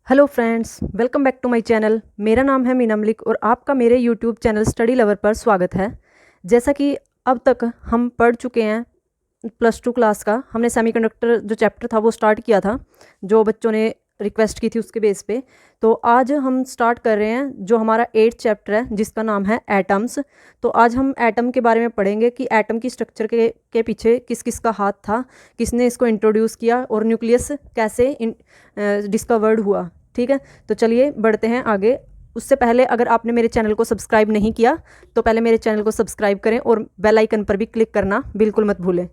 Hello friends, welcome back to my channel. मेरा नाम है मीना मलिक और आपका मेरे यूट्यूब चैनल स्टडी लवर पर स्वागत है। जैसा कि अब तक हम पढ़ चुके हैं +2 क्लास का, हमने सेमीकंडक्टर जो चैप्टर था वो स्टार्ट किया था, जो बच्चों ने रिक्वेस्ट की थी उसके बेस पे। तो आज हम स्टार्ट कर रहे हैं जो हमारा 8th चैप्टर है जिसका नाम है एटम्स। तो आज हम एटम के बारे में पढ़ेंगे कि एटम की स्ट्रक्चर के पीछे किस किस का हाथ था, किसने इसको इंट्रोड्यूस किया और न्यूक्लियस कैसे डिस्कवर्ड हुआ। ठीक है, तो चलिए बढ़ते हैं आगे। उससे पहले अगर आपने मेरे चैनल को सब्सक्राइब नहीं किया तो पहले मेरे चैनल को सब्सक्राइब करें और बेल आइकन पर भी क्लिक करना बिल्कुल मत भूलें।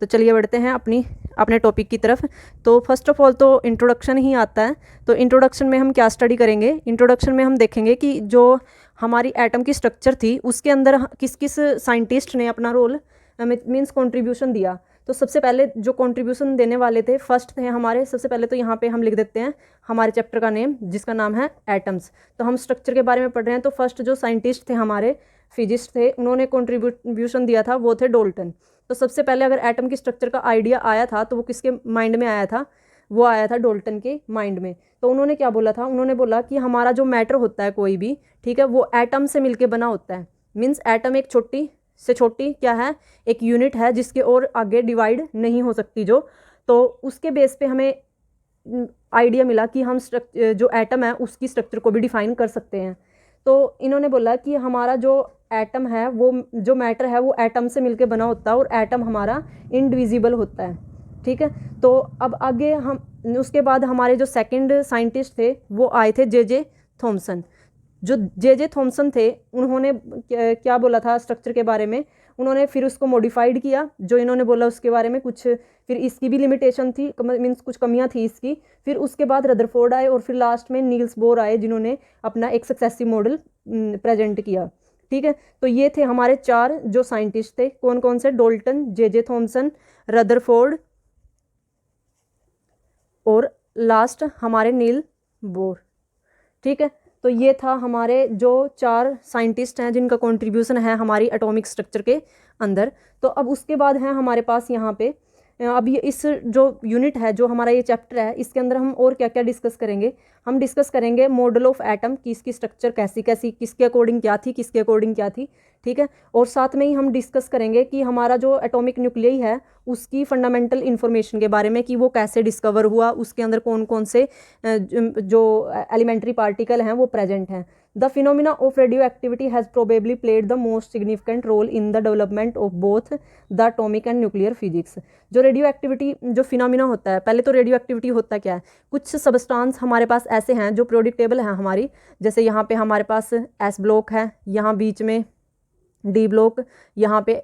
तो चलिए बढ़ते हैं अपने टॉपिक की तरफ। तो फर्स्ट ऑफ ऑल तो इंट्रोडक्शन ही आता है। तो इंट्रोडक्शन में हम क्या स्टडी करेंगे? इंट्रोडक्शन में हम देखेंगे कि जो हमारी एटम की स्ट्रक्चर थी उसके अंदर किस किस साइंटिस्ट ने अपना रोल मीन्स कंट्रीब्यूशन दिया। तो सबसे पहले जो कंट्रीब्यूशन देने वाले थे फर्स्ट थे हमारे, सबसे पहले तो यहाँ पे हम लिख देते हैं हमारे चैप्टर का नेम जिसका नाम है एटम्स। तो हम स्ट्रक्चर के बारे में पढ़ रहे हैं। तो फर्स्ट जो साइंटिस्ट थे हमारे, फिजिस्ट थे, उन्होंने कंट्रीब्यूशन दिया था, वो थे डाल्टन। तो सबसे पहले अगर एटम की स्ट्रक्चर का आइडिया आया था तो वो किसके माइंड में आया था? वो आया था डाल्टन के माइंड में। तो उन्होंने क्या बोला था? उन्होंने बोला कि हमारा जो मैटर होता है कोई भी, ठीक है, वो एटम से मिलके बना होता है। मीन्स एटम एक छोटी से छोटी क्या है, एक यूनिट है जिसके और आगे डिवाइड नहीं हो सकती जो। तो उसके बेस पे हमें आइडिया मिला कि हम जो एटम है उसकी स्ट्रक्चर को भी डिफाइन कर सकते हैं। तो इन्होंने बोला कि हमारा जो एटम है, वो जो मैटर है वो एटम से मिलके बना होता है और एटम हमारा इनडिविजिबल होता है। ठीक है, तो अब आगे हम उसके बाद हमारे जो सेकंड साइंटिस्ट थे वो आए थे जे थॉमसन। जो जे थॉमसन थे उन्होंने क्या बोला था स्ट्रक्चर के बारे में? उन्होंने फिर उसको मॉडिफाइड किया, जो इन्होंने बोला उसके बारे में कुछ, फिर इसकी भी लिमिटेशन थी, मीन्स कुछ कमियां थी इसकी। फिर उसके बाद रदरफोर्ड आए और फिर लास्ट में नील्स बोर आए जिन्होंने अपना एक सक्सेसिव मॉडल प्रेजेंट किया। ठीक है, तो ये थे हमारे 4 जो साइंटिस्ट थे। कौन कौन से? डाल्टन, जे थॉमसन, रदरफोर्ड और लास्ट हमारे नील बोर। ठीक है, तो ये था हमारे जो 4 साइंटिस्ट हैं जिनका कंट्रीब्यूशन है हमारी एटॉमिक स्ट्रक्चर के अंदर। तो अब उसके बाद है हमारे पास यहाँ पे अब ये इस जो यूनिट है, जो हमारा ये चैप्टर है, इसके अंदर हम और क्या क्या डिस्कस करेंगे? हम डिस्कस करेंगे मॉडल ऑफ एटम की, इसकी स्ट्रक्चर कैसी कैसी, किसके अकॉर्डिंग क्या थी, किसके अकॉर्डिंग क्या थी। ठीक है, और साथ में ही हम डिस्कस करेंगे कि हमारा जो एटॉमिक न्यूक्लियई है उसकी फंडामेंटल इन्फॉर्मेशन के बारे में कि वो कैसे डिस्कवर हुआ, उसके अंदर कौन कौन से जो एलिमेंट्री पार्टिकल हैं वो प्रेजेंट हैं। The phenomena of radioactivity has probably played the most significant role in the development of both the atomic and nuclear physics. जो रेडियो एक्टिविटी जो फिनोमिना होता है, पहले तो रेडियो एक्टिविटी होता क्या है? कुछ सबस्टांस हमारे पास ऐसे हैं जो प्रोडिक्टेबल हैं हमारी, जैसे यहाँ पे हमारे पास एस ब्लॉक है, यहाँ बीच में डी ब्लॉक, यहाँ पे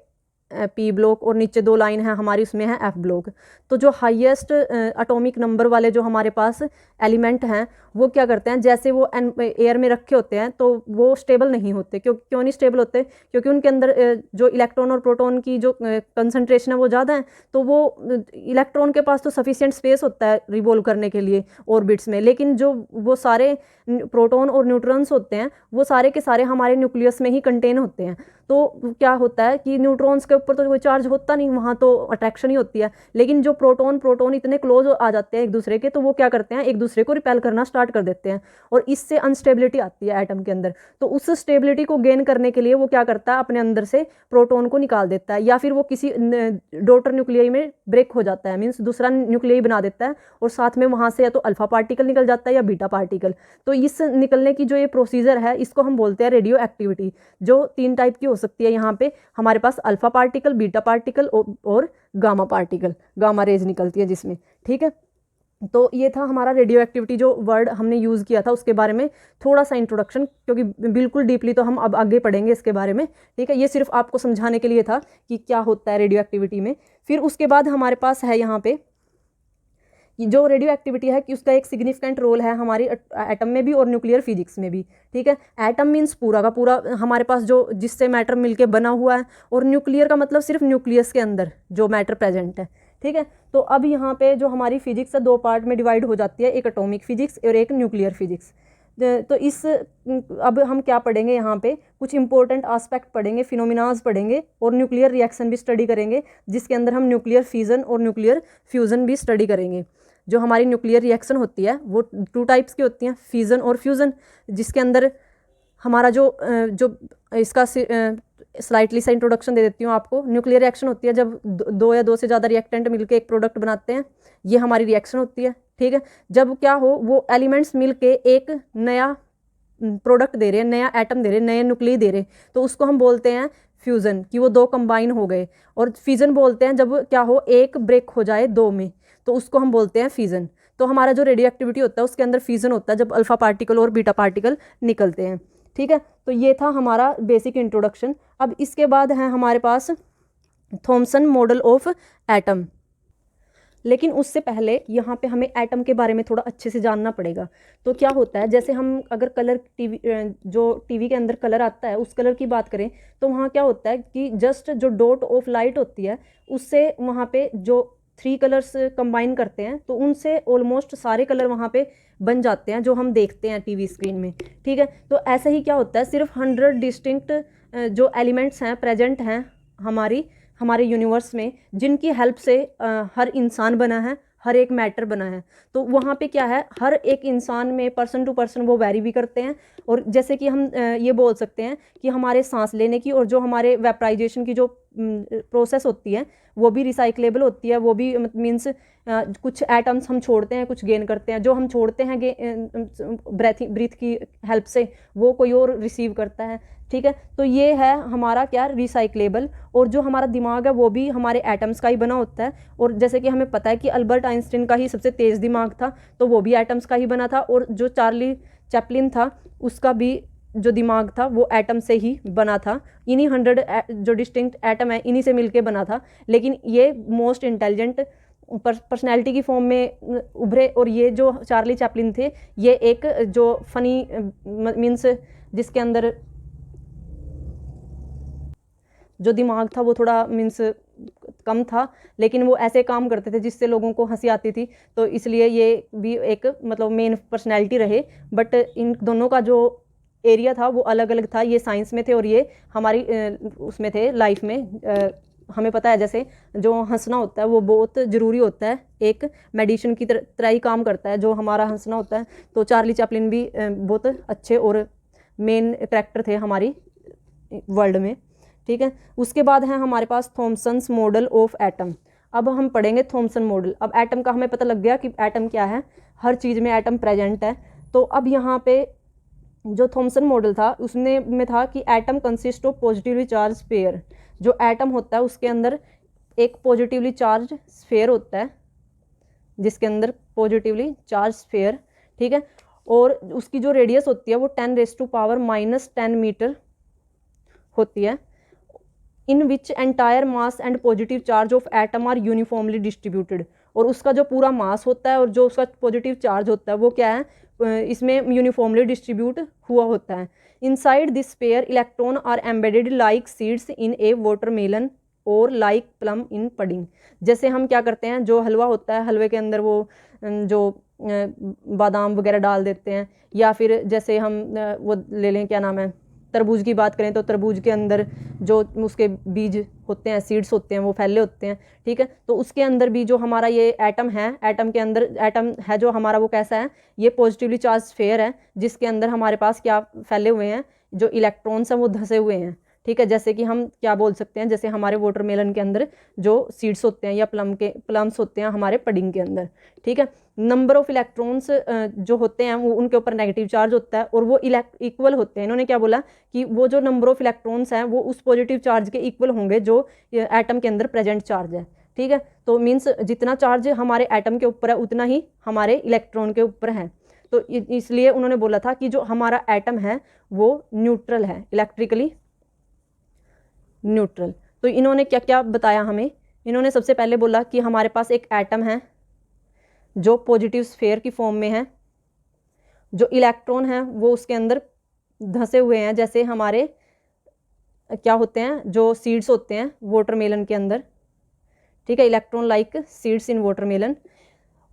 पी ब्लॉक और नीचे 2 लाइन है हमारी, उसमें है एफ ब्लॉक। तो जो हाईएस्ट एटॉमिक नंबर वाले जो हमारे पास एलिमेंट हैं वो क्या करते हैं, जैसे वो एयर में रखे होते हैं तो वो स्टेबल नहीं होते। क्यों नहीं स्टेबल होते? क्योंकि उनके अंदर जो इलेक्ट्रॉन और प्रोटॉन की जो कंसंट्रेशन है वो ज़्यादा है। तो वो इलेक्ट्रॉन के पास तो सफिशिएंट स्पेस होता है रिवॉल्व करने के लिए ऑर्बिट्स में, लेकिन जो वो सारे प्रोटॉन और न्यूट्रॉन्स होते हैं वो सारे के सारे हमारे न्यूक्लियस में ही कंटेन होते हैं। तो क्या होता है कि न्यूट्रॉन्स के ऊपर तो कोई चार्ज होता नहीं, वहाँ तो अट्रैक्शन ही होती है। लेकिन जो प्रोटॉन इतने क्लोज आ जाते हैं एक दूसरे के, तो वो क्या करते हैं, एक दूसरे को रिपेल करना स्टार्ट कर देते हैं और इससे अनस्टेबिलिटी आती है एटम के अंदर। तो उस स्टेबिलिटी को गेन करने के लिए वो क्या करता है, अपने अंदर से प्रोटॉन को निकाल देता है, या फिर वो किसी डॉटर न्यूक्लियई में ब्रेक हो जाता है, मीन्स दूसरा न्यूक्लियई बना देता है और साथ में वहाँ से या तो अल्फा पार्टिकल निकल जाता है या बीटा पार्टिकल। तो इस निकलने की जो ये प्रोसीजर है इसको हम बोलते हैं रेडियो एक्टिविटी, जो 3 टाइप की हो सकती है। यहाँ पे हमारे पास अल्फा पार्टिकल, बीटा पार्टिकल और गामा पार्टिकल, गामा रेज निकलती है जिसमें। ठीक है, तो ये था हमारा रेडियो एक्टिविटी जो वर्ड हमने यूज़ किया था, उसके बारे में थोड़ा सा इंट्रोडक्शन, क्योंकि बिल्कुल डीपली तो हम अब आगे पढ़ेंगे इसके बारे में। ठीक है, ये सिर्फ आपको समझाने के लिए था कि क्या होता है रेडियो एक्टिविटी में। फिर उसके बाद हमारे पास है यहाँ पे जो रेडियो एक्टिविटी है कि उसका एक सिग्निफिकेंट रोल है हमारी एटम में भी और न्यूक्लियर फिजिक्स में भी। ठीक है, एटम मीन्स पूरा का पूरा हमारे पास जो जिससे मैटर मिलके बना हुआ है, और न्यूक्लियर का मतलब सिर्फ न्यूक्लियस के अंदर जो मैटर प्रेजेंट है। ठीक है, तो अब यहाँ पे जो हमारी फिजिक्स है 2 पार्ट में डिवाइड हो जाती है, एक एटॉमिक फिजिक्स और एक न्यूक्लियर फिजिक्स। तो अब हम क्या पढ़ेंगे, यहाँ पे कुछ इंपॉर्टेंट आस्पेक्ट पढ़ेंगे, फिनोमिनाज पढ़ेंगे और न्यूक्लियर रिएक्शन भी स्टडी करेंगे, जिसके अंदर हम न्यूक्लियर फिजन और न्यूक्लियर फ्यूज़न भी स्टडी करेंगे। जो हमारी न्यूक्लियर रिएक्शन होती है वो 2 टाइप्स की होती हैं, फिजन और फ्यूज़न, जिसके अंदर हमारा जो इसका स्लाइटली सा इंट्रोडक्शन दे देती हूँ आपको। न्यूक्लियर रिएक्शन होती है जब 2 या 2 से ज़्यादा रिएक्टेंट मिलकर एक प्रोडक्ट बनाते हैं, ये हमारी रिएक्शन होती है, ठीक है। जब क्या हो, वो एलिमेंट्स मिलके एक नया प्रोडक्ट दे रहे हैं, नया एटम दे रहे हैं, नए न्यूक्लिय दे रहे हैं, तो उसको हम बोलते हैं फ्यूज़न, कि वो 2 कंबाइन हो गए। और फिजन बोलते हैं जब क्या हो, एक ब्रेक हो जाए 2 में, तो उसको हम बोलते हैं फिजन। तो हमारा जो रेडियो एक्टिविटी होता है उसके अंदर फिजन होता है जब अल्फा पार्टिकल और बीटा पार्टिकल निकलते हैं, ठीक है। तो ये था हमारा बेसिक इंट्रोडक्शन। अब इसके बाद है हमारे पास थॉमसन मॉडल ऑफ एटम। लेकिन उससे पहले यहाँ पे हमें एटम के बारे में थोड़ा अच्छे से जानना पड़ेगा। तो क्या होता है, जैसे हम अगर कलर जो टीवी के अंदर कलर आता है उस कलर की बात करें, तो वहाँ क्या होता है कि जस्ट जो डॉट ऑफ लाइट होती है उससे वहाँ पे जो 3 कलर्स कंबाइन करते हैं, तो उनसे ऑलमोस्ट सारे कलर वहाँ पे बन जाते हैं जो हम देखते हैं टीवी स्क्रीन में, ठीक है। तो ऐसे ही क्या होता है, सिर्फ 100 डिस्टिंक्ट जो एलिमेंट्स हैं प्रेजेंट हैं हमारे यूनिवर्स में, जिनकी हेल्प से हर इंसान बना है, हर एक मैटर बना है। तो वहाँ पे क्या है, हर एक इंसान में पर्सन टू पर्सन वो वैरी भी करते हैं। और जैसे कि हम ये बोल सकते हैं कि हमारे सांस लेने की और जो हमारे वेपराइजेशन की जो प्रोसेस होती है वो भी रिसाइक्लेबल होती है। वो भी मीन्स कुछ एटम्स हम छोड़ते हैं, कुछ गेन करते हैं। जो हम छोड़ते हैं ब्रीथ की हेल्प से, वो कोई और रिसीव करता है, ठीक है। तो ये है हमारा क्या, रिसाइक्लेबल। और जो हमारा दिमाग है वो भी हमारे एटम्स का ही बना होता है। और जैसे कि हमें पता है कि अल्बर्ट आइंस्टीन का ही सबसे तेज़ दिमाग था, तो वो भी एटम्स का ही बना था। और जो चार्ली चैपलिन था उसका भी जो दिमाग था वो एटम से ही बना था। इन्हीं 100 जो डिस्टिंक्ट एटम है इन्हीं से मिलके बना था। लेकिन ये मोस्ट इंटेलिजेंट पर्सनैलिटी की फॉर्म में उभरे। और ये जो चार्ली चैपलिन थे, ये एक जो फनी मीन्स जिसके अंदर जो दिमाग था वो थोड़ा मीन्स कम था, लेकिन वो ऐसे काम करते थे जिससे लोगों को हंसी आती थी। तो इसलिए ये भी एक मतलब मेन पर्सनैलिटी रहे। बट इन दोनों का जो एरिया था वो अलग अलग था। ये साइंस में थे और ये हमारी उसमें थे लाइफ में। हमें पता है जैसे जो हंसना होता है वो बहुत ज़रूरी होता है, एक मेडिसिन की तरह ही काम करता है जो हमारा हंसना होता है। तो चार्ली चैपलिन भी बहुत अच्छे और मेन कैरेक्टर थे हमारी वर्ल्ड में, ठीक है। उसके बाद है हमारे पास थॉमसन्स मॉडल ऑफ एटम। अब हम पढ़ेंगे थॉमसन मॉडल। अब एटम का हमें पता लग गया कि एटम क्या है, हर चीज़ में एटम प्रेजेंट है। तो अब यहाँ पे जो थॉमसन मॉडल था उसने में था कि atom consist of positively charge sphere. जो एटम होता है उसके अंदर एक पॉजिटिवली चार्ज स्फीयर होता है, जिसके अंदर पॉजिटिवली चार्ज स्फीयर, ठीक है। और उसकी जो रेडियस होती है वो 10⁻⁻10 मीटर होती है। In which entire mass and positive charge of atom are uniformly distributed. और उसका जो पूरा मास होता है और जो उसका पॉजिटिव चार्ज होता है वो क्या है, इसमें यूनिफॉर्मली डिस्ट्रीब्यूट हुआ होता है। Inside this sphere electron are embedded like seeds in a watermelon और लाइक प्लम इन पडिंग। जैसे हम क्या करते हैं, जो हलवा होता है हलवे के अंदर वो जो बादाम वगैरह डाल देते हैं, या फिर जैसे हम वो ले लें, क्या नाम है, तरबूज की बात करें तो तरबूज के अंदर जो उसके बीज होते हैं, सीड्स होते हैं, वो फैले होते हैं, ठीक है। तो उसके अंदर भी जो हमारा ये एटम है, एटम के अंदर एटम है जो हमारा वो कैसा है, ये पॉजिटिवली चार्ज स्फीयर है, जिसके अंदर हमारे पास क्या फैले हुए हैं, जो इलेक्ट्रॉन्स हैं वो धंसे हुए हैं, ठीक है। जैसे कि हम क्या बोल सकते हैं, जैसे हमारे वाटरमेलन के अंदर जो सीड्स होते हैं या प्लम्स होते हैं हमारे पडिंग के अंदर, ठीक है। नंबर ऑफ इलेक्ट्रॉन्स जो होते हैं वो उनके ऊपर नेगेटिव चार्ज होता है और वो इक्वल होते हैं। इन्होंने क्या बोला कि वो जो नंबर ऑफ इलेक्ट्रॉन्स हैं वो उस पॉजिटिव चार्ज के इक्वल होंगे जो एटम के अंदर प्रेजेंट चार्ज है, ठीक है। तो मीन्स जितना चार्ज हमारे एटम के ऊपर है उतना ही हमारे इलेक्ट्रॉन के ऊपर है। तो इसलिए उन्होंने बोला था कि जो हमारा एटम है वो न्यूट्रल है, इलेक्ट्रिकली न्यूट्रल। तो इन्होंने क्या क्या बताया हमें, इन्होंने सबसे पहले बोला कि हमारे पास एक एटम है जो पॉजिटिव स्फीयर की फॉर्म में है, जो इलेक्ट्रॉन है वो उसके अंदर धंसे हुए हैं, जैसे हमारे क्या होते हैं, जो सीड्स होते हैं वाटरमेलन के अंदर, ठीक है, electron like seeds in watermelon.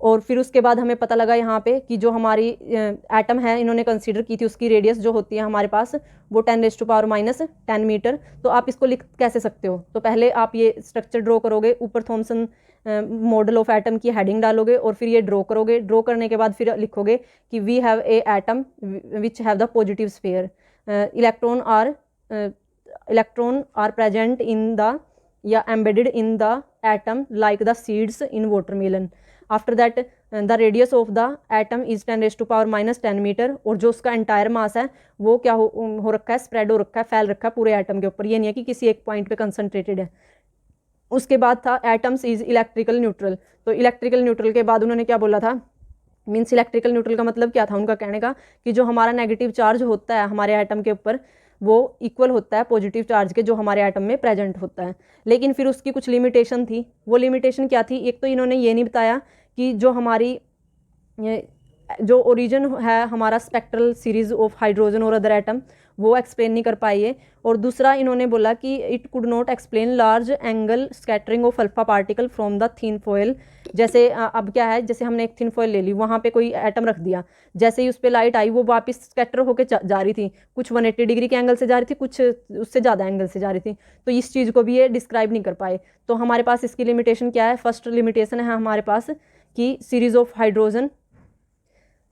और फिर उसके बाद हमें पता लगा यहाँ पे कि जो हमारी एटम है इन्होंने कंसीडर की थी उसकी रेडियस जो होती है हमारे पास वो 10⁻⁻10 मीटर। तो आप इसको लिख कैसे सकते हो, तो पहले आप ये स्ट्रक्चर ड्रॉ करोगे, ऊपर थॉमसन मॉडल ऑफ एटम की हेडिंग डालोगे और फिर ये ड्रॉ करोगे। ड्रॉ करने के बाद फिर लिखोगे कि we have a atom which have the positive sphere, electron are present in the या embedded in the atom like the seeds in watermelon. After that the radius of the atom is 10⁻⁻10 metre, और जो उसका entire mass है वो क्या हो रखा है, स्प्रेड हो रखा है, फैल रखा है पूरे एटम के ऊपर, ये नहीं है कि किसी एक पॉइंट पे कंसंट्रेटेड है। उसके बाद था एटम्स इज इलेक्ट्रिकल न्यूट्रल। तो इलेक्ट्रिकल न्यूट्रल के बाद उन्होंने क्या बोला था, मीन्स इलेक्ट्रिकल न्यूट्रल का मतलब क्या था उनका कहने का, कि जो हमारा नेगेटिव चार्ज होता है हमारे एटम के ऊपर वो इक्वल होता है पॉजिटिव चार्ज के जो हमारे एटम में प्रेजेंट होता है। लेकिन फिर उसकी कुछ लिमिटेशन थी। वो लिमिटेशन क्या थी, एक तो इन्होंने ये नहीं बताया कि जो हमारी जो ओरिजिन है हमारा स्पेक्ट्रल सीरीज ऑफ हाइड्रोजन और अदर एटम, वो एक्सप्लेन नहीं कर पाई है। और दूसरा इन्होंने बोला कि it could not explain large angle scattering of alpha particle from the thin foil. जैसे अब क्या है, जैसे हमने एक थिन फॉयल ले ली, वहाँ पे कोई एटम रख दिया, जैसे ही उस पर लाइट आई वो वापस स्कैटर होकर जा रही थी, कुछ 180 डिग्री के एंगल से जा रही थी, कुछ उससे ज़्यादा एंगल से जा रही थी। तो इस चीज़ को भी ये डिस्क्राइब नहीं कर पाए। तो हमारे पास इसकी लिमिटेशन क्या है, फर्स्ट लिमिटेशन है हमारे पास कि series of hydrogen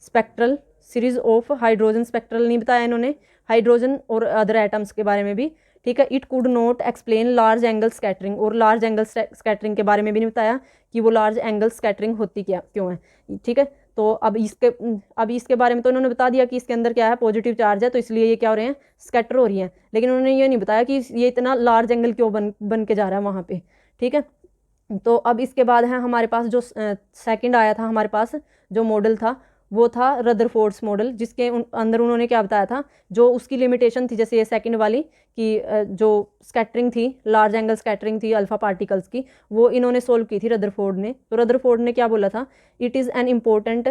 spectral, series of hydrogen spectral नहीं बताया इन्होंने, हाइड्रोजन और अदर एटम्स के बारे में भी, ठीक है। It could not explain large angle scattering, और लार्ज एंगल स्कैटरिंग के बारे में भी नहीं बताया कि वो लार्ज एंगल स्कैटरिंग होती क्या क्यों है, ठीक है। तो अब इसके बारे में तो उन्होंने बता दिया कि इसके अंदर क्या है, पॉजिटिव चार्ज है, तो इसलिए ये क्या हो रहे हैं, स्कैटर हो रही हैं। लेकिन उन्होंने ये नहीं बताया कि ये इतना लार्ज एंगल क्यों बन के जा रहा है वहाँ पे, ठीक है। तो अब इसके बाद है हमारे पास जो सेकंड आया था हमारे पास जो मॉडल था वो था रदरफोर्ड्स मॉडल, जिसके अंदर उन्होंने क्या बताया था, जो उसकी लिमिटेशन थी, जैसे ये सेकंड वाली कि जो स्कैटरिंग थी, लार्ज एंगल स्कैटरिंग थी अल्फा पार्टिकल्स की, वो इन्होंने सोल्व की थी रदरफोर्ड ने। तो रदरफोर्ड ने क्या बोला था, it is an important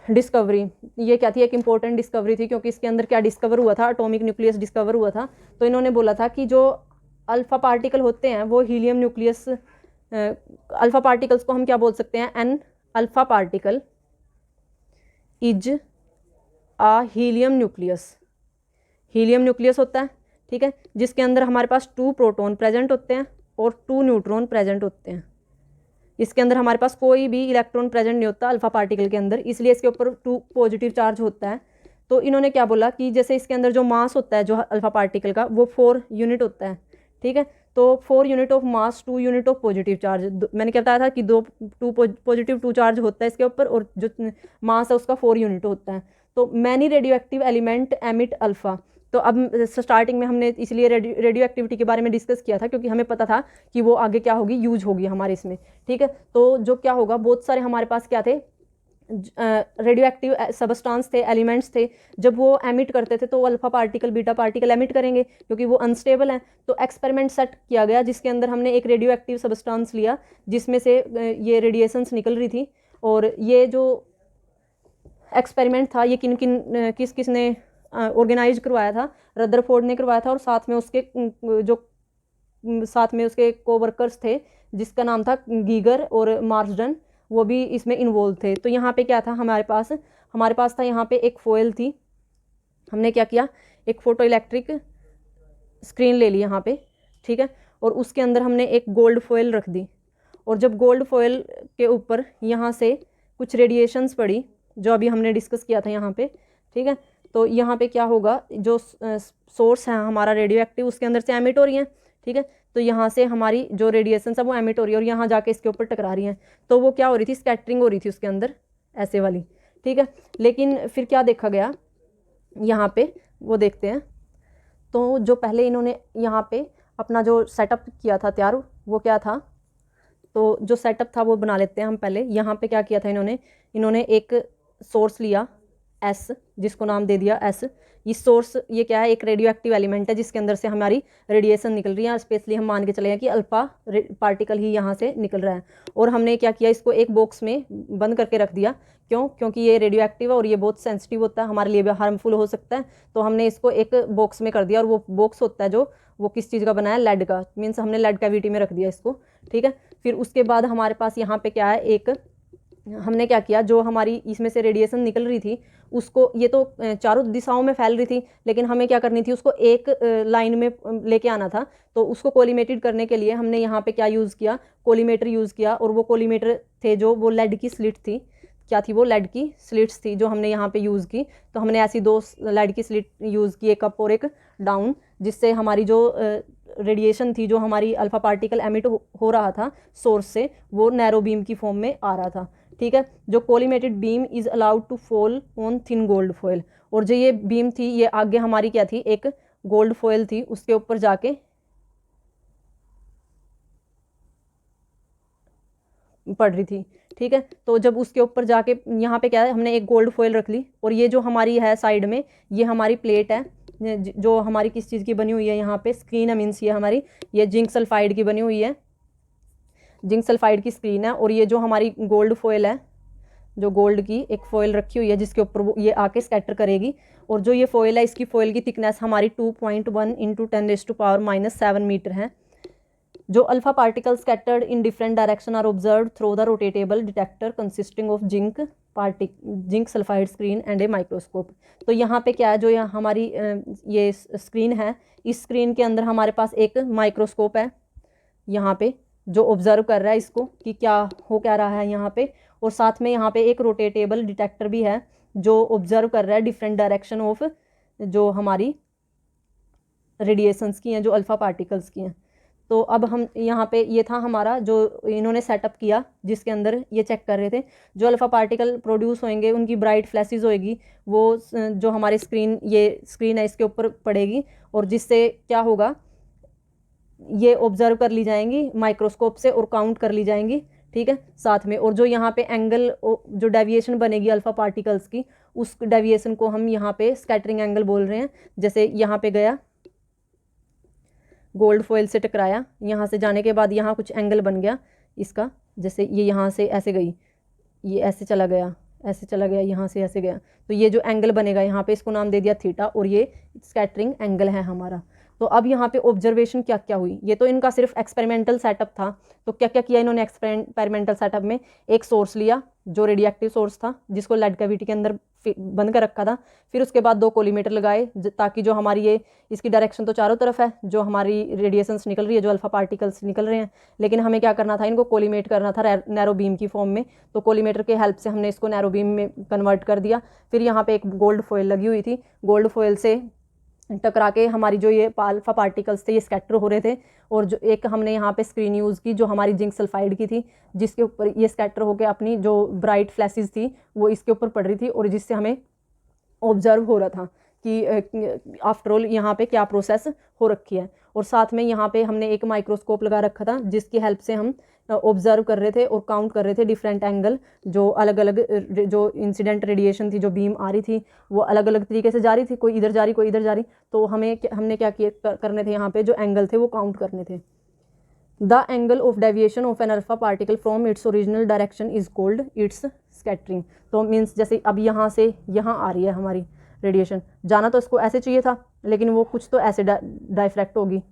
discovery. ये क्या थी, एक इंपॉर्टेंट डिस्कवरी थी, क्योंकि इसके अंदर क्या डिस्कवर हुआ था, एटॉमिक न्यूक्लियस डिस्कवर हुआ था। तो इन्होंने बोला था कि जो अल्फा पार्टिकल होते हैं वो हीलियम न्यूक्लियस, अल्फा पार्टिकल्स को हम क्या बोल सकते हैं, an alpha particle is a helium nucleus. Helium nucleus होता है, ठीक है, जिसके अंदर हमारे पास 2 प्रोटॉन प्रेजेंट होते हैं और 2 न्यूट्रॉन प्रेजेंट होते हैं। इसके अंदर हमारे पास कोई भी इलेक्ट्रॉन प्रेजेंट नहीं होता अल्फा पार्टिकल के अंदर, इसलिए इसके ऊपर 2 पॉजिटिव चार्ज होता है। तो इन्होंने क्या बोला कि जैसे इसके अंदर जो मास होता है जो अल्फा पार्टिकल का वो 4 यूनिट होता है, ठीक है। तो 4 unit of mass 2 unit of positive charge, मैंने क्या बताया था कि 2 पॉजिटिव 2 चार्ज होता है इसके ऊपर, और जो मास है उसका 4 यूनिट होता है। तो many radio active element emit alpha. तो अब स्टार्टिंग में हमने इसलिए रेडियो एक्टिविटी के बारे में डिस्कस किया था क्योंकि हमें पता था कि वो आगे क्या होगी, यूज होगी हमारे इसमें, ठीक है। तो जो क्या होगा, बहुत सारे हमारे पास क्या थे, रेडियो एक्टिव सबस्टांस थे, एलिमेंट्स थे। जब वो एमिट करते थे तो वो alpha particle beta particle emit करेंगे क्योंकि वो अनस्टेबल हैं। तो एक्सपेरिमेंट सेट किया गया जिसके अंदर हमने एक रेडियो एक्टिव सबस्टांस लिया जिसमें से ये रेडिएशंस निकल रही थी। और ये जो एक्सपेरिमेंट था ये किस ने ऑर्गेनाइज करवाया था, रदरफोर्ड ने करवाया था, और साथ में उसके कोवर्कर्स थे जिसका नाम था गीगर और मार्सडन, वो भी इसमें इन्वॉल्व थे। तो यहाँ पे क्या था हमारे पास था यहाँ पे एक फॉयल थी। हमने क्या किया, एक फोटो इलेक्ट्रिक स्क्रीन ले ली यहाँ पे, ठीक है, और उसके अंदर हमने एक गोल्ड फॉयल रख दी। और जब गोल्ड फॉयल के ऊपर यहाँ से कुछ रेडिएशंस पड़ी जो अभी हमने डिस्कस किया था यहाँ पे, ठीक है। तो यहाँ पे क्या होगा, जो सोर्स है हमारा रेडियो एक्टिव उसके अंदर से एमिट हो रही हैं, ठीक है। तो यहाँ से हमारी जो रेडिएशन है वो एमिट हो रही है और यहाँ जाके इसके ऊपर टकरा रही हैं। तो वो क्या हो रही थी, स्कैटरिंग हो रही थी उसके अंदर ऐसे वाली, ठीक है। लेकिन फिर क्या देखा गया यहाँ पे, वो देखते हैं। तो जो पहले इन्होंने यहाँ पे अपना जो सेटअप किया था तैयार, वो क्या था, तो जो सेटअप था वो बना लेते हैं हम पहले। यहाँ पे क्या किया था इन्होंने एक सोर्स लिया एस, जिसको नाम दे दिया एस। ये सोर्स ये क्या है, एक रेडियो एक्टिव एलिमेंट है जिसके अंदर से हमारी रेडिएशन निकल रही है। स्पेशली हम मान के चले हैं कि अल्फा पार्टिकल ही यहाँ से निकल रहा है। और हमने क्या किया, इसको एक बॉक्स में बंद करके रख दिया। क्यों, क्योंकि ये रेडियो एक्टिव है और ये बहुत सेंसिटिव होता है, हमारे लिए भी हार्मफुल हो सकता है। तो हमने इसको एक बॉक्स में कर दिया, और वो बॉक्स होता है जो वो किस चीज़ का बना है, लेड का, मीन्स हमने लेड कैविटी में रख दिया इसको, ठीक है। फिर उसके बाद हमारे पास यहाँ पे क्या है, एक हमने क्या किया, जो हमारी इसमें से रेडिएशन निकल रही थी उसको, ये तो चारों दिशाओं में फैल रही थी, लेकिन हमें क्या करनी थी, उसको एक लाइन में लेके आना था। तो उसको कोलिमेटेड करने के लिए हमने यहाँ पे क्या यूज़ किया, कोलीमेटर यूज़ किया। और वो कोलीमेटर थे जो वो लेड की स्लिट थी, क्या थी वो, लेड की स्लिट्स थी जो हमने यहाँ पे यूज़ की। तो हमने ऐसी 2 लेड की स्लिट यूज़ की, एक अप और एक डाउन, जिससे हमारी जो रेडिएशन थी, जो हमारी अल्फ़ा पार्टिकल एमिट हो रहा था सोर्स से, वो नैरो बीम की फॉर्म में आ रहा था। ठीक है, जो collimated beam is allowed to fall on thin gold foil. और जो ये बीम थी, ये आगे हमारी क्या थी, एक गोल्ड फॉयल थी, उसके ऊपर जाके पड़ रही थी। ठीक है, तो जब उसके ऊपर जाके यहाँ पे क्या है, हमने एक गोल्ड फॉयल रख ली, और ये जो हमारी है साइड में, ये हमारी प्लेट है जो हमारी किस चीज़ की बनी हुई है, यहाँ पे स्क्रीन है, मीन्स ये हमारी ये जिंक सल्फाइड की बनी हुई है, जिंक सल्फाइड की स्क्रीन है। और ये जो हमारी गोल्ड फॉयल है, जो गोल्ड की एक फॉयल रखी हुई है, जिसके ऊपर वो ये आके स्कैटर करेगी। और जो ये फॉयल है, इसकी फॉयल की थिकनेस हमारी 2.1 × 10⁻⁻7 मीटर है। जो alpha particle scattered in different direction are observe through the rotatable detector consisting of zinc sulphide screen and a microscope. तो यहाँ पे क्या है, जो यहाँ हमारी ये स्क्रीन है, इस स्क्रीन के अंदर हमारे पास एक माइक्रोस्कोप है यहाँ पे, जो ऑब्जर्व कर रहा है इसको कि क्या हो क्या रहा है यहाँ पे। और साथ में यहाँ पे एक रोटेटेबल डिटेक्टर भी है जो ऑब्जर्व कर रहा है डिफरेंट डायरेक्शन ऑफ जो हमारी रेडिएशंस की हैं, जो अल्फ़ा पार्टिकल्स की हैं। तो अब हम यहाँ पे, ये था हमारा जो इन्होंने सेटअप किया, जिसके अंदर ये चेक कर रहे थे जो अल्फ़ा पार्टिकल प्रोड्यूस होंगे, उनकी ब्राइट फ्लैशेस होएगी, वो जो हमारी ये स्क्रीन है इसके ऊपर पड़ेगी, और जिससे क्या होगा, ये ऑब्जर्व कर ली जाएंगी माइक्रोस्कोप से और काउंट कर ली जाएंगी। ठीक है, साथ में, और जो यहाँ पे एंगल, जो डेविएशन बनेगी अल्फ़ा पार्टिकल्स की, उस डेविएशन को हम यहाँ पे स्कैटरिंग एंगल बोल रहे हैं। जैसे यहाँ पे गया, गोल्ड फॉयल से टकराया, यहाँ से जाने के बाद यहाँ कुछ एंगल बन गया इसका, जैसे ये यहाँ से ऐसे गई, ये ऐसे चला गया, ऐसे चला गया, यहाँ से ऐसे गया, तो ये जो एंगल बनेगा यहाँ पे, इसको नाम दे दिया थीटा, और ये स्कैटरिंग एंगल है हमारा। तो अब यहाँ पे ऑब्जर्वेशन क्या क्या हुई, ये तो इनका सिर्फ एक्सपेरिमेंटल सेटअप था। तो क्या क्या किया इन्होंने एक्सपेरिमेंटल सेटअप में, एक सोर्स लिया जो रेडिएक्टिव सोर्स था, जिसको लेड कैविटी के अंदर बंद कर रखा था। फिर उसके बाद 2 कोलीमेटर लगाए, ताकि जो हमारी ये, इसकी डायरेक्शन तो चारों तरफ है, जो हमारी रेडिएशंस निकल रही है, जो अल्फ़ा पार्टिकल्स निकल रहे हैं, लेकिन हमें क्या करना था, इनको कोलीमेट करना था नैरो बीम की फॉर्म में। तो कोलीमेटर के हेल्प से हमने इसको नैरो बीम में कन्वर्ट कर दिया। फिर यहाँ पे एक गोल्ड फॉयल लगी हुई थी, गोल्ड फॉयल से टकरा के हमारी जो ये अल्फा पार्टिकल्स थे, ये स्कैटर हो रहे थे। और जो एक हमने यहाँ पे स्क्रीन यूज़ की, जो हमारी जिंक सल्फाइड की थी, जिसके ऊपर ये स्कैटर होकर अपनी जो ब्राइट फ्लैशेस थी वो इसके ऊपर पड़ रही थी, और जिससे हमें ऑब्जर्व हो रहा था कि आफ्टर ऑल यहाँ पे क्या प्रोसेस हो रखी है। और साथ में यहाँ पे हमने एक माइक्रोस्कोप लगा रखा था, जिसकी हेल्प से हम ऑब्जर्व कर रहे थे और काउंट कर रहे थे डिफरेंट एंगल, जो अलग अलग जो इंसिडेंट रेडिएशन थी, जो बीम आ रही थी, वो अलग अलग तरीके से जा रही थी, कोई इधर जा रही, कोई इधर जा रही। तो हमने क्या किए करने थे, यहाँ पे जो एंगल थे वो काउंट करने थे। The angle of deviation of an alpha particle from its original direction is called its scattering. तो मीन्स जैसे अब यहाँ से यहाँ आ रही है हमारी रेडिएशन, जाना तो इसको ऐसे चाहिए था, लेकिन वो कुछ तो ऐसे डाइफ्रैक्ट होगी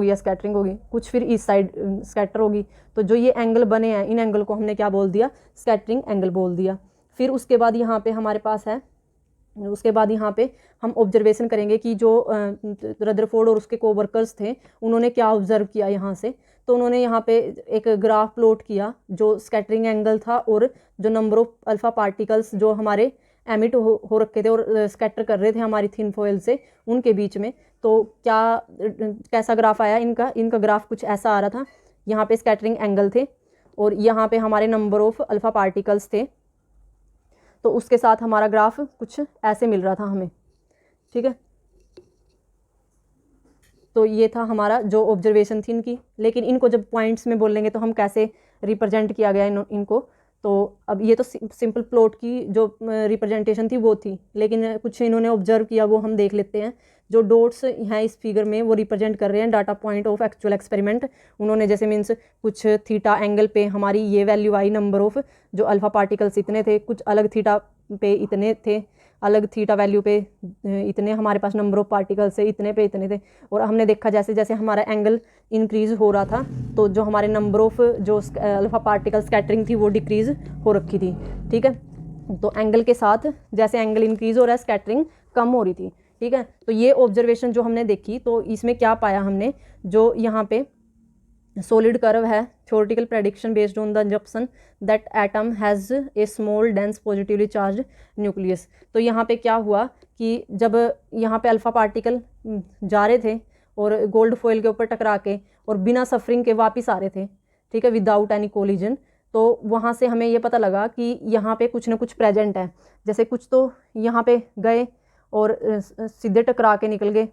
या स्कैटरिंग होगी, कुछ फिर इस साइड स्कैटर होगी। तो जो ये एंगल बने हैं, इन एंगल को हमने क्या बोल दिया, स्कैटरिंग एंगल बोल दिया। फिर उसके बाद यहाँ पे हमारे पास है, उसके बाद यहाँ पे हम ऑब्जर्वेशन करेंगे कि जो रदरफोर्ड और उसके कोवर्कर्स थे, उन्होंने क्या ऑब्जर्व किया यहाँ से। तो उन्होंने यहाँ पे एक ग्राफ प्लॉट किया, जो स्कैटरिंग एंगल था और जो नंबर ऑफ अल्फा पार्टिकल्स जो हमारे एमिट हो रखे थे और स्कैटर कर रहे थे हमारी थिन फॉयल से, उनके बीच में। तो कैसा ग्राफ आया इनका ग्राफ कुछ ऐसा आ रहा था। यहाँ पे स्कैटरिंग एंगल थे और यहाँ पे हमारे नंबर ऑफ अल्फा पार्टिकल्स थे, तो उसके साथ हमारा ग्राफ कुछ ऐसे मिल रहा था हमें। ठीक है, तो ये था हमारा जो ऑब्जर्वेशन थी इनकी। लेकिन इनको जब पॉइंट्स में बोलेंगे तो हम कैसे रिप्रेजेंट किया गया इनको, तो अब ये तो सिंपल प्लॉट की जो रिप्रेजेंटेशन थी वो थी, लेकिन कुछ इन्होंने ऑब्जर्व किया वो हम देख लेते हैं। जो डॉट्स हैं इस फिगर में वो रिप्रेजेंट कर रहे हैं data point of actual experiment. उन्होंने जैसे मीन्स कुछ थीटा एंगल पे हमारी ये वैल्यू आई, नंबर ऑफ जो अल्फा पार्टिकल्स इतने थे, कुछ अलग थीटा पे इतने थे, अलग थीटा वैल्यू पे इतने हमारे पास नंबर ऑफ पार्टिकल्स है, इतने पे इतने थे। और हमने देखा जैसे जैसे हमारा एंगल इंक्रीज हो रहा था तो जो हमारे नंबर ऑफ जो अल्फा पार्टिकल स्कैटरिंग थी वो डिक्रीज हो रखी थी, ठीक है। तो एंगल के साथ जैसे एंगल इंक्रीज हो रहा है स्कैटरिंग कम हो रही थी, ठीक है। तो ये ऑब्जर्वेशन जो हमने देखी तो इसमें क्या पाया हमने, जो यहाँ पे सॉलिड कर्व है, theoretical prediction based on the assumption that atom has a small dense positively charge nucleus. तो यहाँ पे क्या हुआ कि जब यहाँ पे अल्फा पार्टिकल जा रहे थे और गोल्ड फॉइल के ऊपर टकरा के और बिना सफरिंग के वापस आ रहे थे, ठीक है, विदाउट एनी कोलिजन, तो वहाँ से हमें ये पता लगा कि यहाँ पे कुछ ना कुछ प्रेजेंट है। जैसे कुछ तो यहाँ पे गए और सीधे टकरा के निकल गए,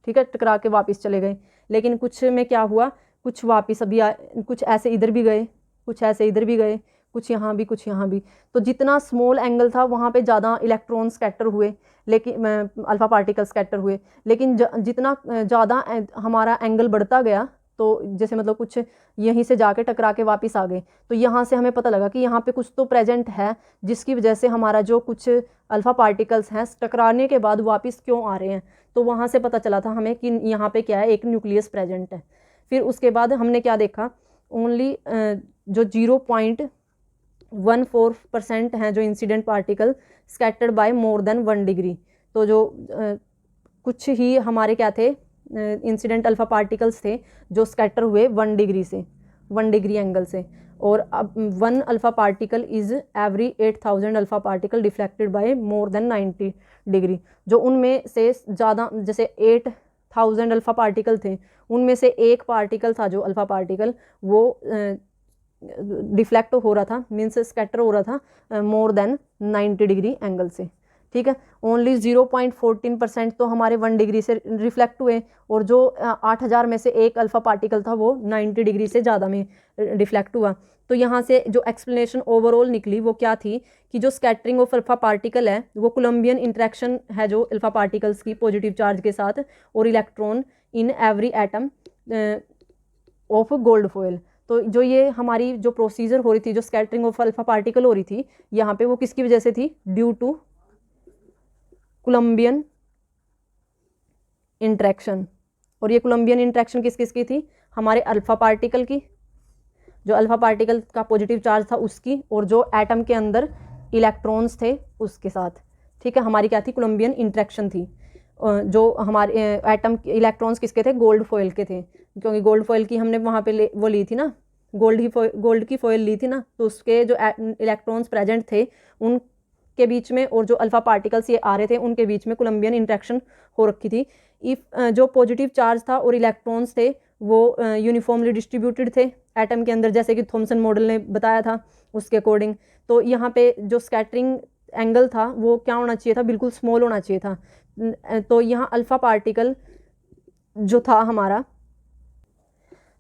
ठीक है, टकरा के वापस चले गए। लेकिन कुछ में क्या हुआ, कुछ वापस अभी कुछ ऐसे इधर भी गए, कुछ ऐसे इधर भी गए, कुछ यहाँ भी, कुछ यहाँ भी। तो जितना स्मॉल एंगल था वहाँ पे ज़्यादा इलेक्ट्रॉन स्कैटर हुए, लेकिन अल्फा पार्टिकल स्कैटर हुए। लेकिन जितना ज़्यादा हमारा एंगल बढ़ता गया तो जैसे मतलब कुछ यहीं से जाके टकरा के वापस आ गए, तो यहाँ से हमें पता लगा कि यहाँ पे कुछ तो प्रेजेंट है जिसकी वजह से हमारा जो कुछ अल्फा पार्टिकल्स हैं टकराने के बाद वापस क्यों आ रहे हैं। तो वहाँ से पता चला था हमें कि यहाँ पे क्या है, एक न्यूक्लियस प्रेजेंट है। फिर उसके बाद हमने क्या देखा, ओनली जो 0.14% हैं जो incident particle scattered by more than 1 degree. तो जो कुछ ही हमारे क्या थे, इंसिडेंट अल्फा पार्टिकल्स थे जो स्कैटर हुए 1 डिग्री से, 1 डिग्री एंगल से। और अब 1 alpha particle is every 8000 alpha particle deflected by more then 90 degree. जो उनमें से ज़्यादा, जैसे 8000 अल्फा पार्टिकल थे, उनमें से एक पार्टिकल था जो अल्फा पार्टिकल वो डिफ्लेक्ट हो रहा था, मीन्स स्कैटर हो रहा था मोर देन 90 डिग्री एंगल से, ठीक है। ओनली 0.14% तो हमारे 1 डिग्री से रिफ्लेक्ट हुए, और जो 8000 में से एक अल्फा पार्टिकल था वो 90 डिग्री से ज़्यादा में डिफ्लेक्ट हुआ। तो यहाँ से जो एक्सप्लेनेशन ओवरऑल निकली वो क्या थी कि जो स्कैटरिंग ऑफ अल्फा पार्टिकल है वो कोलम्बियन इंटरेक्शन है जो अल्फा पार्टिकल्स की पॉजिटिव चार्ज के साथ और electron in every atom of gold foil. तो जो ये हमारी जो प्रोसीजर हो रही थी, जो स्कैटरिंग ऑफ अल्फा पार्टिकल हो रही थी यहाँ पे, वो किसकी वजह से थी, ड्यू टू कोलम्बियन इंटरेक्शन। और ये कोलम्बियन इंटरेक्शन किस किस की थी, हमारे अल्फा पार्टिकल की, जो अल्फा पार्टिकल का पॉजिटिव चार्ज था उसकी, और जो एटम के अंदर इलेक्ट्रॉन्स थे उसके साथ, ठीक है। हमारी क्या थी, कोलम्बियन इंटरेक्शन थी। जो हमारे एटम इलेक्ट्रॉन्स किसके थे, गोल्ड फॉइल के थे, क्योंकि गोल्ड फॉइल की हमने वहाँ पे वो ली थी ना, गोल्ड की फॉइल ली थी ना, तो उसके जो इलेक्ट्रॉन्स प्रेजेंट थे उनके बीच में और जो अल्फा पार्टिकल्स ये आ रहे थे उनके बीच में कोलम्बियन इंटरेक्शन हो रखी थी। जो पॉजिटिव चार्ज था और इलेक्ट्रॉन्स थे वो यूनिफॉर्मली डिस्ट्रीब्यूटेड थे एटम के अंदर, जैसे कि थॉमसन मॉडल ने बताया था उसके अकॉर्डिंग। तो यहाँ पे जो स्कैटरिंग एंगल था वो क्या होना चाहिए था, बिल्कुल स्मॉल होना चाहिए था। तो यहाँ अल्फा पार्टिकल जो था हमारा,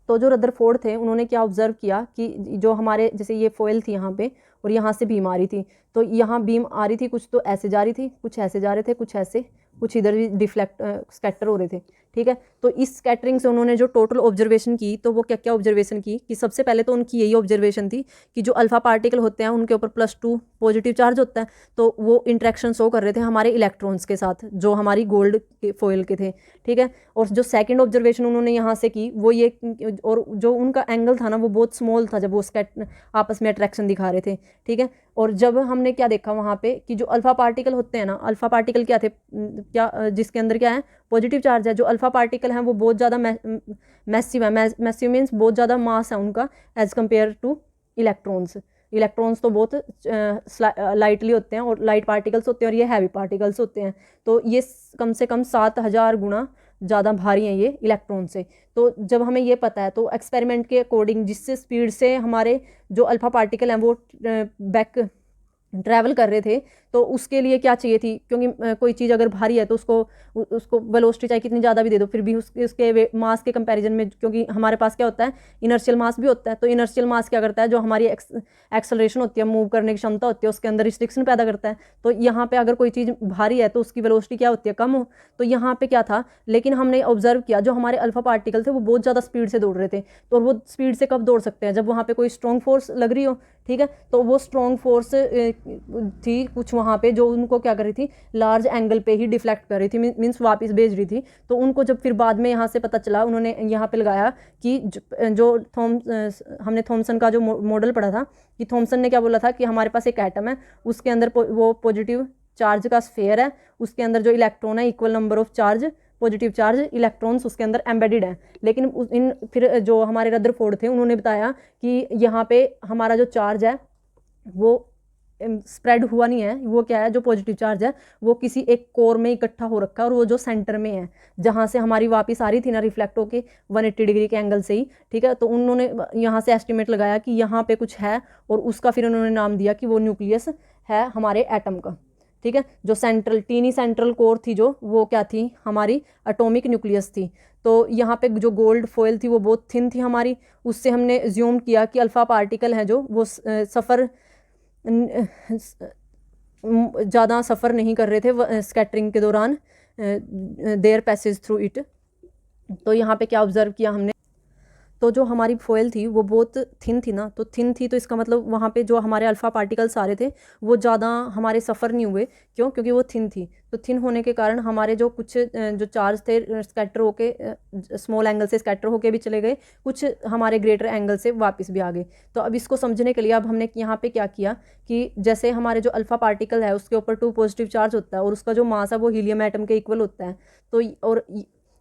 तो जो रदरफोर्ड थे उन्होंने क्या ऑब्जर्व किया कि जो हमारे जैसे ये फॉइल थी यहाँ पे और यहाँ से बीम आ रही थी, तो यहाँ बीम आ रही थी, कुछ तो ऐसे जा रही थी, कुछ ऐसे जा रहे थे, कुछ ऐसे, कुछ इधर भी डिफ्लेक्ट स्कैटर हो रहे थे, ठीक है। तो इस स्कैटरिंग से उन्होंने जो टोटल ऑब्जर्वेशन की, तो वो क्या क्या ऑब्जर्वेशन की कि सबसे पहले तो उनकी यही ऑब्जर्वेशन थी कि जो अल्फा पार्टिकल होते हैं उनके ऊपर +2 पॉजिटिव चार्ज होता है, तो वो इंट्रैक्शन शो कर रहे थे हमारे इलेक्ट्रॉन्स के साथ जो हमारी गोल्ड के फॉइल के थे, ठीक है। और जो सेकेंड ऑब्जर्वेशन उन्होंने यहाँ से की वो ये, और जो उनका एंगल था ना वो बहुत स्मॉल था जब वो आपस में अट्रैक्शन दिखा रहे थे, ठीक है। और जब हमने क्या देखा वहाँ पे कि जो अल्फा पार्टिकल होते हैं ना, अल्फा पार्टिकल क्या थे, क्या जिसके अंदर क्या है, पॉजिटिव चार्ज है। जो अल्फा पार्टिकल हैं वो बहुत ज़्यादा मैसिव है, मैसिव मीन्स बहुत ज़्यादा मास है उनका as compared to electrons. Electrons तो बहुत लाइटली होते हैं और लाइट पार्टिकल्स होते हैं, और ये हैवी पार्टिकल्स होते हैं। तो ये कम से कम 7000 गुना ज़्यादा भारी हैं ये इलेक्ट्रॉन से। तो जब हमें ये पता है तो एक्सपेरिमेंट के अकॉर्डिंग जिससे स्पीड से हमारे जो अल्फा पार्टिकल हैं वो बैक ट्रैवल कर रहे थे, तो उसके लिए क्या चाहिए थी, क्योंकि कोई चीज़ अगर भारी है तो उसको वेलोसिटी चाहे कितनी ज़्यादा भी दे दो फिर भी उसके मास के कंपैरिजन में, क्योंकि हमारे पास क्या होता है, इनर्शियल मास भी होता है। तो इनर्शियल मास क्या करता है, जो हमारी एक्सेलरेशन होती है, मूव करने की क्षमता होती है, उसके अंदर रिस्ट्रिक्शन पैदा करता है। तो यहाँ पे अगर कोई चीज़ भारी है तो उसकी वेलोसिटी क्या होती है, कम हो। तो यहाँ पे क्या था, लेकिन हमने ऑब्जर्व किया जो हमारे अल्फा पार्टिकल थे वो बहुत ज़्यादा स्पीड से दौड़ रहे थे। तो वो स्पीड से कब दौड़ सकते हैं, जब वहाँ पर कोई स्ट्रॉन्ग फोर्स लग रही हो, ठीक है। तो वो स्ट्रॉन्ग फोर्स थी कुछ वहाँ पे जो उनको क्या कर रही थी, लार्ज एंगल पे ही डिफ्लेक्ट कर रही थी, मीन्स वापस भेज रही थी। तो उनको जब फिर बाद में यहाँ से पता चला, उन्होंने यहाँ पे लगाया कि जो हमने थॉमसन का जो मॉडल पढ़ा था कि थॉमसन ने क्या बोला था कि हमारे पास एक एटम है, उसके अंदर वो पॉजिटिव चार्ज का स्फेयर है, उसके अंदर जो इलेक्ट्रॉन है equal number of charge, positive charge electrons उसके अंदर एम्बेडेड है। लेकिन इन फिर जो हमारे रदरफोर्ड थे उन्होंने बताया कि यहाँ पे हमारा जो चार्ज है वो स्प्रेड हुआ नहीं है, वो क्या है, जो पॉजिटिव चार्ज है वो किसी एक कोर में इकट्ठा हो रखा है, और वो जो सेंटर में है जहाँ से हमारी वापस आ रही थी ना रिफ्लेक्ट होके 180 डिग्री के एंगल से ही, ठीक है। तो उन्होंने यहाँ से एस्टिमेट लगाया कि यहाँ पे कुछ है, और उसका फिर उन्होंने नाम दिया कि वो न्यूक्लियस है हमारे एटम का, ठीक है। जो सेंट्रल टीनी सेंट्रल कोर थी जो, वो क्या थी, हमारी एटॉमिक न्यूक्लियस थी। तो यहाँ पे जो गोल्ड फॉयल थी वो बहुत थिन थी हमारी, उससे हमने ज्यूम किया कि अल्फा पार्टिकल है जो वो ज़्यादा सफ़र नहीं कर रहे थे स्कैटरिंग के दौरान, देयर पैसेज थ्रू इट। तो यहाँ पे क्या ऑब्जर्व किया हमने, तो जो हमारी फॉयल थी वो बहुत थिन थी ना, तो थिन थी तो इसका मतलब वहाँ पे जो हमारे अल्फ़ा पार्टिकल्स आ रहे थे वो ज़्यादा हमारे सफ़र नहीं हुए, क्यों, क्योंकि वो थिन थी। तो थिन होने के कारण हमारे जो कुछ जो चार्ज थे स्कैटर होके स्मॉल एंगल से स्कैटर होके भी चले गए, कुछ हमारे ग्रेटर एंगल से वापस भी आ गए। तो अब इसको समझने के लिए अब हमने यहाँ पे क्या किया कि जैसे हमारे जो अल्फ़ा पार्टिकल है उसके ऊपर 2 पॉजिटिव चार्ज होता है, और उसका जो मास है वो हीलियम एटम के इक्वल होता है। तो और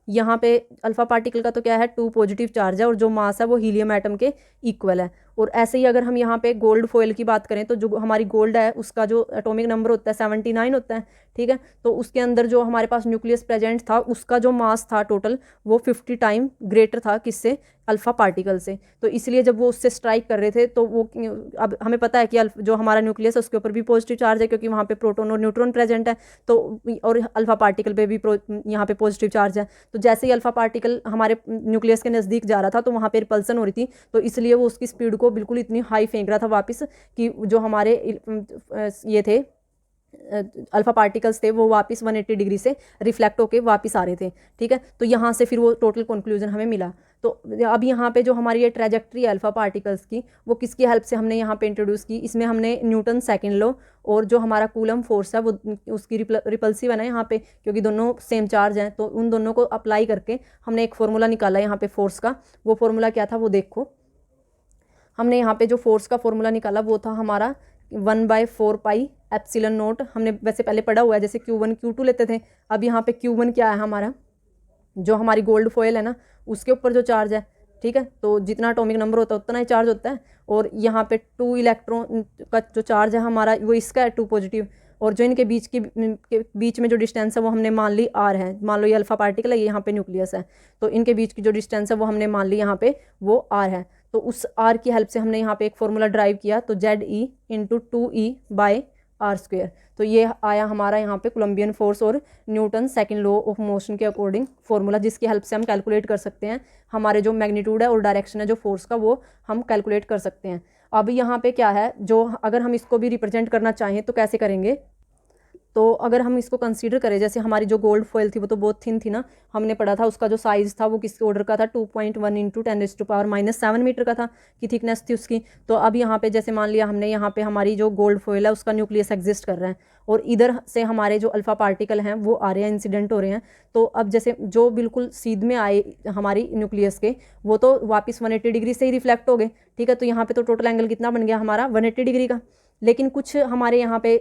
यहाँ पे अल्फ़ा पार्टिकल का तो क्या है, 2 पॉजिटिव चार्ज है, और जो मास है वो हीलियम एटम के इक्वल है। और ऐसे ही अगर हम यहाँ पे गोल्ड फॉयल की बात करें तो जो हमारी गोल्ड है उसका जो एटॉमिक नंबर होता है 79 होता है, ठीक है। तो उसके अंदर जो हमारे पास न्यूक्लियस प्रेजेंट था उसका जो मास था टोटल वो 50 टाइम ग्रेटर था किससे, अल्फ़ा पार्टिकल से। तो इसलिए जब वो उससे स्ट्राइक कर रहे थे तो वो, अब हमें पता है कि जो हमारा न्यूक्लियस है उसके ऊपर भी पॉजिटिव चार्ज है क्योंकि वहाँ पे प्रोटॉन और न्यूट्रॉन प्रेजेंट है, तो और अल्फ़ा पार्टिकल पे भी यहाँ पे पॉजिटिव चार्ज है। तो जैसे ही अल्फ़ा पार्टिकल हमारे न्यूक्लियस के नज़दीक जा रहा था तो वहाँ पे रिपल्सन हो रही थी, तो इसलिए वो उसकी स्पीड को बिल्कुल इतनी हाई फेंक रहा था वापस कि जो हमारे ये थे अल्फ़ा पार्टिकल्स थे वो वापस 180 डिग्री से रिफ्लेक्ट होके वापस आ रहे थे, ठीक है। तो यहाँ से फिर वो टोटल कंक्लूजन हमें मिला। तो अब यहाँ पे जो हमारी ये ट्रैजेक्टरी है अल्फ़ा पार्टिकल्स की, वो किसकी हेल्प से हमने यहाँ पे इंट्रोड्यूस की, इसमें हमने न्यूटन सेकंड लॉ और जो हमारा कूलम फोर्स है वो उसकी रिपल्सिव है ना यहाँ पे, क्योंकि दोनों सेम चार्ज हैं, तो उन दोनों को अप्लाई करके हमने एक फार्मूला निकाला यहाँ पे फोर्स का। वो फार्मूला क्या था वो देखो, हमने यहाँ पे जो फोर्स का फॉर्मूला निकाला वो था हमारा 1/4 पाई एप्सिलॉन नॉट। हमने वैसे पहले पढ़ा हुआ है जैसे Q1 Q2 लेते थे। अब यहाँ पे Q1 क्या है हमारा, जो हमारी गोल्ड फॉयल है ना उसके ऊपर जो चार्ज है, ठीक है। तो जितना एटॉमिक नंबर होता है उतना ही चार्ज होता है, और यहाँ पे 2 इलेक्ट्रॉन का जो चार्ज है हमारा वो इसका है 2 पॉजिटिव, और जो इनके बीच में जो डिस्टेंस है वो हमने मान ली R है। मान लो ये अल्फ़ा पार्टिकल है, ये यहाँ पे न्यूक्लियस है, तो इनके बीच की जो डिस्टेंस है वो हमने मान ली यहाँ पे वो R है। तो उस R की हेल्प से हमने यहाँ पे एक फॉर्मूला ड्राइव किया, तो ZE × 2E/R²। तो ये आया हमारा यहाँ पे कोलंबियन फोर्स और Newton second law of motion के अकॉर्डिंग फॉर्मूला, जिसकी हेल्प से हम कैलकुलेट कर सकते हैं हमारे जो मैग्नीट्यूड है और डायरेक्शन है जो फोर्स का, वो हम कैलकुलेट कर सकते हैं। अब यहाँ पे क्या है, जो अगर हम इसको भी रिप्रेजेंट करना चाहें तो कैसे करेंगे, तो अगर हम इसको कंसीडर करें, जैसे हमारी जो गोल्ड फॉयल थी वो तो बहुत थिन थी ना, हमने पढ़ा था उसका जो साइज़ था वो किस ऑर्डर का था, 2.1 × 10⁻⁻7 मीटर का था कि थिकनेस थी उसकी। तो अब यहाँ पे जैसे मान लिया हमने यहाँ पे हमारी जो गोल्ड फॉयल है उसका न्यूक्लियस एग्जिस्ट कर रहा है, और इधर से हमारे जो अल्फ़ा पार्टिकल हैं वो आ रहे हैं, इंसिडेंट हो रहे हैं। तो अब जैसे जो बिल्कुल सीध में आए हमारी न्यूक्लियस के, वो तो वापस 180 डिग्री से ही रिफ्लेक्ट हो गए, ठीक है। तो यहाँ पे तो टोटल एंगल कितना बन गया हमारा 180 डिग्री का। लेकिन कुछ हमारे यहाँ पे,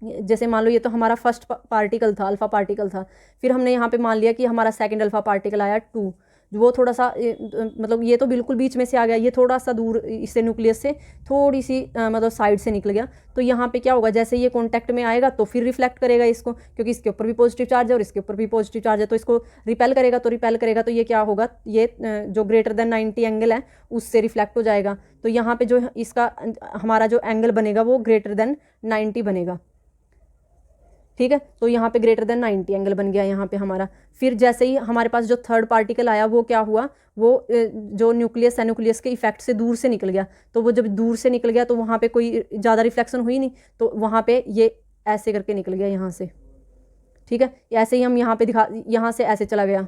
जैसे मान लो ये तो हमारा फर्स्ट पार्टिकल था, अल्फ़ा पार्टिकल था, फिर हमने यहाँ पे मान लिया कि हमारा सेकंड अल्फ़ा पार्टिकल आया 2, वो थोड़ा सा मतलब ये तो बिल्कुल बीच में से आ गया, ये थोड़ा सा दूर इससे न्यूक्लियस से थोड़ी सी मतलब साइड से निकल गया। तो यहाँ पे क्या होगा, जैसे ये कॉन्टैक्ट में आएगा तो फिर रिफ्लेक्ट करेगा इसको, क्योंकि इसके ऊपर भी पॉजिटिव चार्ज है और इसके ऊपर भी पॉजिटिव चार्ज है, तो इसको रिपेल करेगा। तो रिपेल करेगा तो ये क्या होगा, ये जो ग्रेटर देन 90 एंगल है उससे रिफ्लेक्ट हो जाएगा। तो यहाँ पे जो इसका हमारा जो एंगल बनेगा वो ग्रेटर देन 90 बनेगा, ठीक है। तो यहाँ पे ग्रेटर देन 90 एंगल बन गया यहाँ पे हमारा। फिर जैसे ही हमारे पास जो थर्ड पार्टिकल आया वो क्या हुआ, वो जो न्यूक्लियस है न्यूक्लियस के इफेक्ट से दूर से निकल गया। तो वो जब दूर से निकल गया तो वहाँ पे कोई ज़्यादा रिफ्लेक्शन हुई नहीं, तो वहाँ पे ये ऐसे करके निकल गया यहाँ से, ठीक है। ऐसे ही हम यहाँ पे यहाँ से ऐसे चला गया,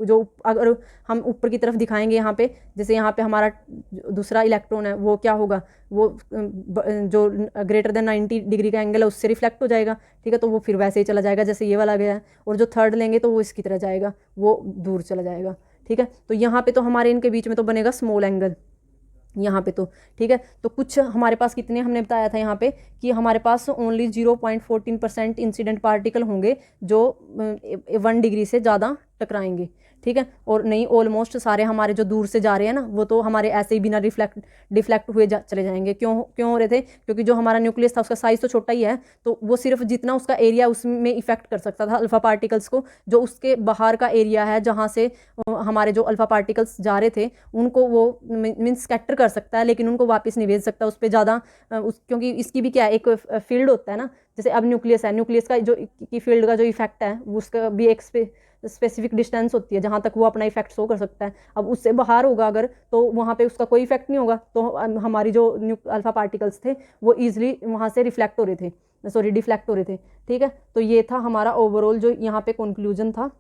जो अगर हम ऊपर की तरफ दिखाएंगे यहाँ पे, जैसे यहाँ पे हमारा दूसरा इलेक्ट्रॉन है वो क्या होगा, वो जो ग्रेटर देन 90 डिग्री का एंगल है उससे रिफ्लेक्ट हो जाएगा, ठीक है, तो वो फिर वैसे ही चला जाएगा जैसे ये वाला गया है। और जो थर्ड लेंगे तो वो इसकी तरह जाएगा, वो दूर चला जाएगा, ठीक है। तो यहाँ पे तो हमारे इनके बीच में तो बनेगा स्मॉल एंगल यहाँ पे तो, ठीक है। तो कुछ हमारे पास कितने हमने बताया था यहाँ पे कि हमारे पास ओनली 0.14% इंसिडेंट पार्टिकल होंगे जो 1 डिग्री से ज़्यादा टकराएंगे, ठीक है। और नहीं, ऑलमोस्ट सारे हमारे जो दूर से जा रहे हैं ना वो तो हमारे ऐसे ही बिना डिफ्लेक्ट हुए चले जाएंगे। क्यों हो रहे थे, क्योंकि जो हमारा न्यूक्लियस था उसका साइज़ तो छोटा ही है, तो वो सिर्फ जितना उसका एरिया उसमें इफेक्ट कर सकता था अल्फ़ा पार्टिकल्स को, जो उसके बाहर का एरिया है जहाँ से हमारे जो अल्फ़ा पार्टिकल्स जा रहे थे उनको वो मीन्स स्कैटर कर सकता है, लेकिन उनको वापस नहीं भेज सकता उस पर ज़्यादा, क्योंकि इसकी भी क्या है, एक फील्ड होता है ना, जैसे अब न्यूक्लियस है, न्यूक्लियस का जो की फील्ड का जो इफेक्ट है उसका भी एक स्पेसिफिक डिस्टेंस होती है जहाँ तक वो अपना इफेक्ट शो कर सकता है। अब उससे बाहर होगा अगर, तो वहाँ पे उसका कोई इफेक्ट नहीं होगा, तो हमारी जो अल्फ़ा पार्टिकल्स थे वो ईजिली वहाँ से डिफ्लेक्ट हो रहे थे, ठीक है। तो ये था हमारा ओवरऑल जो यहाँ पे कंक्लूजन था।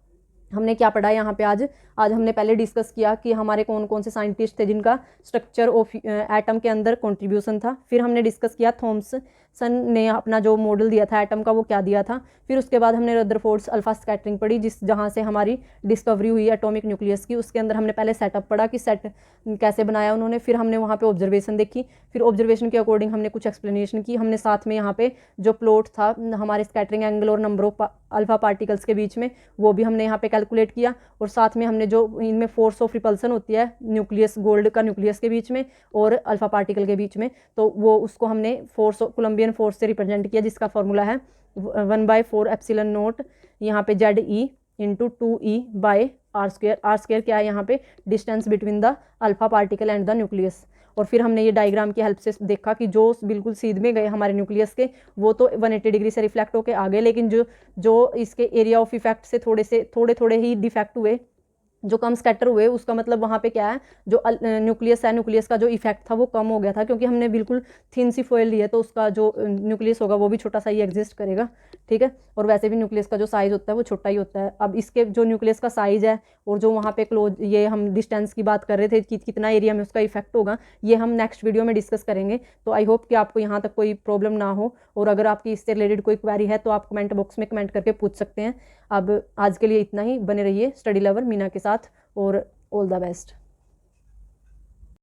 हमने क्या पढ़ा यहाँ पे आज हमने पहले डिस्कस किया कि हमारे कौन कौन से साइंटिस्ट थे जिनका स्ट्रक्चर ऑफ एटम के अंदर कंट्रीब्यूशन था। फिर हमने डिस्कस किया थॉमसन ने अपना जो मॉडल दिया था एटम का वो क्या दिया था। फिर उसके बाद हमने रदरफोर्ड्स अल्फा स्कैटरिंग पढ़ी, जहाँ से हमारी डिस्कवरी हुई एटॉमिक न्यूक्लियस की। उसके अंदर हमने पहले सेटअप पढ़ा कि सेट कैसे बनाया उन्होंने, फिर हमने वहाँ पे ऑब्जर्वेशन देखी, फिर ऑब्जर्वेशन के अकॉर्डिंग हमने कुछ एक्सप्लेनेशन की। हमने साथ में यहाँ पे जो प्लॉट था हमारे स्कैटरिंग एंगल और नंबर ऑफ अल्फा पार्टिकल्स के बीच में वो भी हमने यहाँ पे कैलकुलेट किया। और साथ में हमने जो इनमें फोर्स ऑफ रिपल्सन होती है न्यूक्लियस, गोल्ड का न्यूक्लियस के बीच में और अल्फा पार्टिकल के बीच में, तो वो उसको हमने कोलम्बियन फोर्स से रिप्रेजेंट किया, जिसका फॉर्मूला है 1/4 एप्सिलॉन नॉट यहाँ पे ZE इंटू 2E/r²। r² क्या है यहाँ पे, distance between the alpha particle and the nucleus. और फिर हमने ये डायग्राम की हेल्प से देखा कि जो बिल्कुल सीध में गए हमारे न्यूक्लियस के वो तो 180 डिग्री से रिफ्लेक्ट होकर आ गए, लेकिन जो इसके एरिया ऑफ इफेक्ट से थोड़े ही डिफेक्ट हुए, जो कम स्कैटर हुए, उसका मतलब वहाँ पे क्या है, जो न्यूक्लियस है न्यूक्लियस का जो इफेक्ट था वो कम हो गया था, क्योंकि हमने बिल्कुल थिन सी फॉइल ली है, तो उसका जो न्यूक्लियस होगा वो भी छोटा सा ही एग्जिस्ट करेगा, ठीक है। और वैसे भी न्यूक्लियस का जो साइज़ होता है वो छोटा ही होता है। अब इसके जो न्यूक्लियस का साइज़ है और जो वहाँ पे क्लोज, ये हम डिस्टेंस की बात कर रहे थे कि कितना एरिया में उसका इफेक्ट होगा, ये हम नेक्स्ट वीडियो में डिस्कस करेंगे। तो आई होप कि आपको यहाँ तक कोई प्रॉब्लम ना हो, और अगर आपकी इससे रिलेटेड कोई क्वेरी है तो आप कमेंट बॉक्स में कमेंट करके पूछ सकते हैं। अब आज के लिए इतना ही, बने रहिए स्टडी लवर मीना के साथ, और ऑल द बेस्ट।